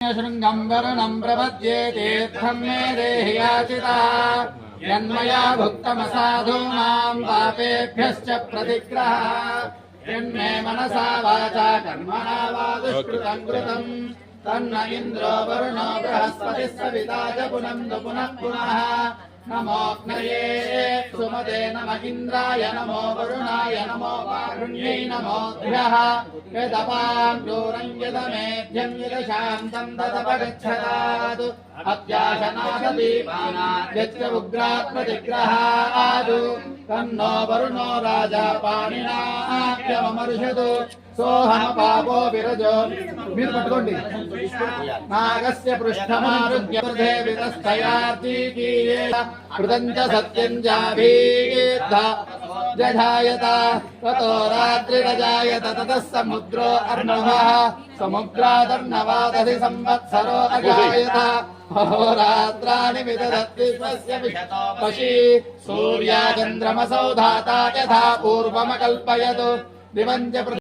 शृङ्गं वरुणं प्रपद्ये तीर्थं मे देहि याचितः यन्मया भुक्तमसाधूनां पापेभ्यश्च प्रतिग्रहः यन्मे मनसा वाचा कर्मणा वा दुष्कृतं कृतं तन्न इन्द्रो वरुणो बृहस्पतिः सविता च पुनन्दु पुनः पुनः नमोऽग्नये सुमते नमः इन्द्राय नमो वरुणाय नमो वारुण्यै नमोऽभ्यः यदपां दूरं यदमेध्यं यदशान्तं तदपगच्छतात् अत्याशनादीपानाद्यच्च उग्रात् प्रतिग्रहात् तन्नो वरुणो राजा पाणिनाभ्यमर्षतु सोऽहमपापो विरजो మీరు పట్టుకోండి నాగస్య పృష్ఠమారుగ్యవృధే వితస్థయార్తికీయే కృతంచ సత్యం జాభీద్ధ జఢాయత తతో రాత్రిరజాయత తతః సముద్రో అర్ణవః సముద్రాదర్ణవాదధి సంవత్సరో అజాయత అహోరాత్రాణి విదధత్తి స్వస్య విషతోపశి సూర్యాచంద్రమసౌ ధాతా యథా పూర్వమకల్పయతు దివంచ